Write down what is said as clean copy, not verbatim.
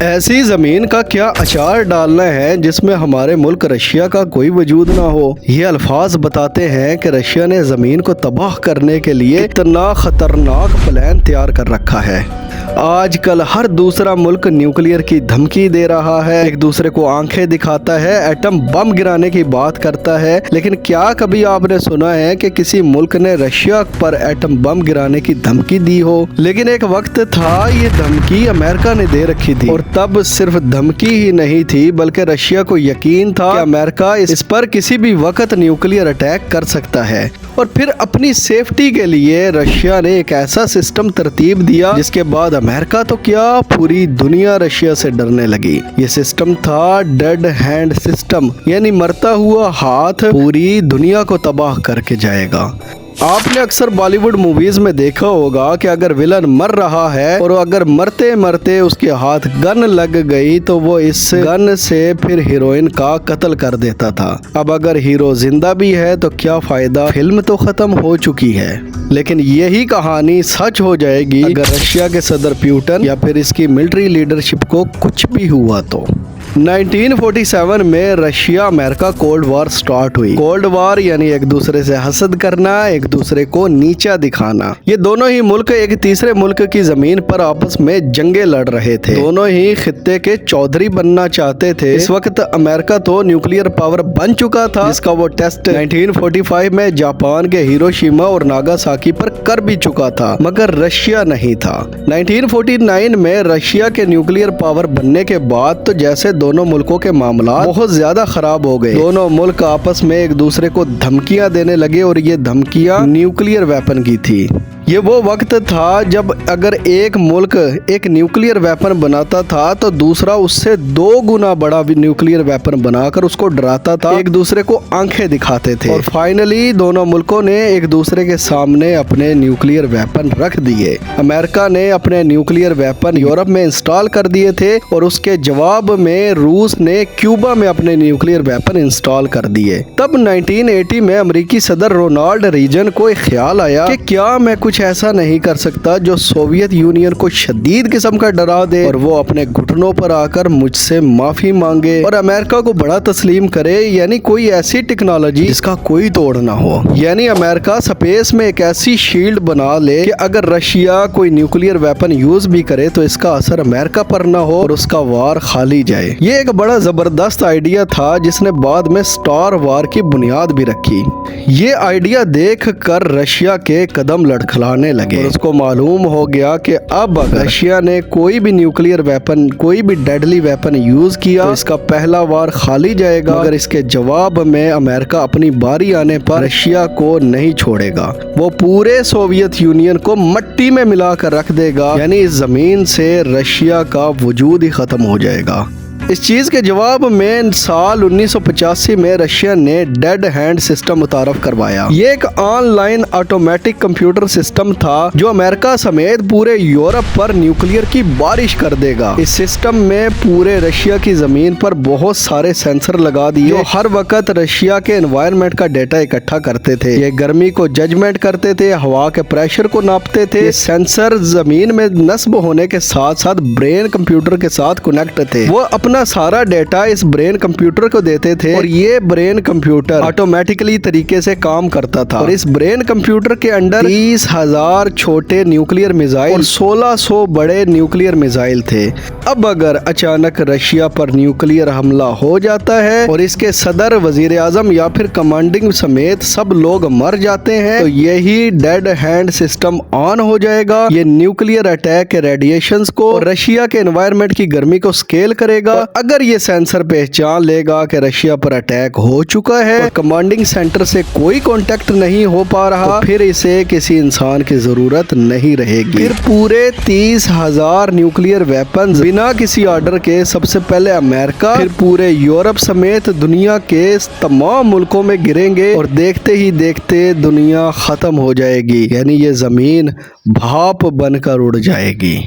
ایسی زمین کا کیا اچار ڈالنا ہے جس میں ہمارے ملک رشیا کا کوئی وجود نہ ہو۔ یہ الفاظ بتاتے ہیں کہ رشیا نے زمین کو تباہ کرنے کے لیے اتنا خطرناک پلان تیار کر رکھا ہے۔ آج کل ہر دوسرا ملک نیوکلیئر کی دھمکی دے رہا ہے، ایک دوسرے کو آنکھیں دکھاتا ہے، ایٹم بم گرانے کی بات کرتا ہے، لیکن کیا کبھی آپ نے سنا ہے کہ کسی ملک نے رشیا پر ایٹم بم گرانے کی دھمکی دی ہو؟ لیکن ایک وقت تھا یہ دھمکی امریکہ نے دے رکھی تھی، اور تب صرف دھمکی ہی نہیں تھی بلکہ رشیا کو یقین تھا کہ امریکہ اس پر کسی بھی وقت نیوکلیئر اٹیک کر سکتا ہے۔ اور پھر اپنی سیفٹی کے لیے رشیا نے ایک ایسا سسٹم ترتیب دیا جس کے بعد امریکہ تو کیا پوری دنیا رشیا سے ڈرنے لگی۔ یہ سسٹم تھا ڈیڈ ہینڈ سسٹم، یعنی مرتا ہوا ہاتھ پوری دنیا کو تباہ کر کے جائے گا۔ آپ نے اکثر بالی ووڈ موویز میں دیکھا ہوگا کہ اگر ولن مر رہا ہے اور اگر مرتے مرتے اس کے ہاتھ گن لگ گئی تو وہ اس گن سے پھر ہیروئن کا قتل کر دیتا تھا۔ اب اگر ہیرو زندہ بھی ہے تو کیا فائدہ، فلم تو ختم ہو چکی ہے۔ لیکن یہی کہانی سچ ہو جائے گی اگر رشیا کے صدر پیوٹن یا پھر اس کی ملٹری لیڈرشپ کو کچھ بھی ہوا تو۔ 1947 میں رشیا امریکہ کولڈ وار سٹارٹ ہوئی۔ کولڈ وار یعنی ایک دوسرے سے حسد کرنا، ایک دوسرے کو نیچا دکھانا۔ یہ دونوں ہی ملک ایک تیسرے ملک کی زمین پر آپس میں جنگیں لڑ رہے تھے، دونوں ہی خطے کے چودھری بننا چاہتے تھے۔ اس وقت امریکہ تو نیوکلیئر پاور بن چکا تھا، جس کا وہ ٹیسٹ 1945 میں جاپان کے ہیروشیما اور ناگاساکی پر کر بھی چکا تھا، مگر رشیا نہیں تھا۔ 1949 میں رشیا کے نیوکلیئر پاور بننے کے بعد تو جیسے دونوں ملکوں کے معاملات بہت زیادہ خراب ہو گئے۔ دونوں ملک آپس میں ایک دوسرے کو دھمکیاں دینے لگے اور یہ دھمکیاں نیوکلیئر ویپن کی تھی۔ یہ وہ وقت تھا جب اگر ایک ملک ایک نیوکلیئر ویپن بناتا تھا تو دوسرا اس سے 2 گنا بڑا نیوکلیئر ویپن بنا کر اس کو ڈراتا تھا، ایک دوسرے کو آنکھیں دکھاتے تھے، اور فائنلی دونوں ملکوں نے ایک دوسرے کے سامنے اپنے نیوکلیئر ویپن رکھ دیے۔ امریکہ نے اپنے نیوکلیئر ویپن یورپ میں انسٹال کر دیے تھے اور اس کے جواب میں روس نے کیوبا میں اپنے نیوکلیئر ویپن انسٹال کر دیے۔ تب 1980 میں امریکی صدر رونالڈ ریگن کو ایک خیال آیا کہ کیا میں کچھ ایسا نہیں کر سکتا جو سوویت یونین کو شدید قسم کا ڈرا دے اور وہ اپنے گھٹنوں پر آ کر مجھ سے معافی مانگے اور امریکہ کو بڑا تسلیم کرے، یعنی کوئی ایسی ٹیکنالوجی جس کا کوئی توڑ نہ ہو۔ یعنی امریکہ سپیس میں ایک ایسی شیلڈ بنا لے کہ اگر رشیا کوئی نیوکلیئر ویپن یوز بھی کرے تو اس کا اثر امریکہ پر نہ ہو اور اس کا وار کھالی جائے۔ یہ ایک بڑا زبردست آئیڈیا تھا جس نے بعد میں سٹار وار کی بنیاد بھی رکھی۔ یہ آئیڈیا دیکھ کر رشیا کے قدم لڑکھلانے لگے اور اس کو معلوم ہو گیا کہ اب اگر رشیا نے کوئی بھی نیوکلیئر ویپن، کوئی بھی ڈیڈلی ویپن یوز کیا تو اس کا پہلا وار کھالی جائے گا، مگر اس کے جواب میں امریکہ اپنی باری آنے پر رشیا کو نہیں چھوڑے گا، وہ پورے سوویت یونین کو مٹی میں ملا کر رکھ دے گا، یعنی اس زمین سے رشیا کا وجود ہی ختم ہو جائے گا۔ اس چیز کے جواب میں سال 1985 میں رشیا نے ڈیڈ ہینڈ سسٹم متعارف کروایا۔ یہ ایک on line automatic computer system تھا جو امریکہ سمیت پورے یورپ پر نیوکلیئر کی بارش کر دے گا۔ اس سسٹم میں پورے رشیا کی زمین پر بہت سارے سینسر لگا دیے جو ہر وقت رشیا کے انوائرمنٹ کا ڈیٹا اکٹھا کرتے تھے۔ یہ گرمی کو ججمنٹ کرتے تھے، ہوا کے پریشر کو ناپتے تھے۔ یہ سینسر زمین میں نصب ہونے کے ساتھ ساتھ برین کمپیوٹر کے ساتھ کنیکٹ تھے۔ وہ اپنا سارا ڈیٹا اس برین کمپیوٹر کو دیتے تھے اور یہ برین کمپیوٹر آٹومیٹکلی طریقے سے کام کرتا تھا، اور اس برین کمپیوٹر کے اندر 30,000 چھوٹے نیوکلیئر میزائل اور 1600 بڑے نیوکلیئر میزائل تھے۔ اب اگر اچانک رشیا پر نیوکلیئر حملہ ہو جاتا ہے اور اس کے صدر، وزیر اعظم یا پھر کمانڈنگ سمیت سب لوگ مر جاتے ہیں تو یہی ڈیڈ ہینڈ سسٹم آن ہو جائے گا۔ یہ نیوکلیئر اٹیک کے ریڈیشنز کو اور رشیا کے انوائرمنٹ کی گرمی کو سکیل کرے گا۔ اگر یہ سینسر پہچان لے گا کہ رشیا پر اٹیک ہو چکا ہے اور کمانڈنگ سینٹر سے کوئی کانٹیکٹ نہیں ہو پا رہا تو پھر اسے کسی انسان کی ضرورت نہیں رہے گی۔ پھر پورے 30,000 نیوکلیئر ویپنز بنا کسی آرڈر کے سب سے پہلے امریکہ، پھر پورے یورپ سمیت دنیا کے تمام ملکوں میں گریں گے اور دیکھتے ہی دیکھتے دنیا ختم ہو جائے گی، یعنی یہ زمین بھاپ بن کر اڑ جائے گی۔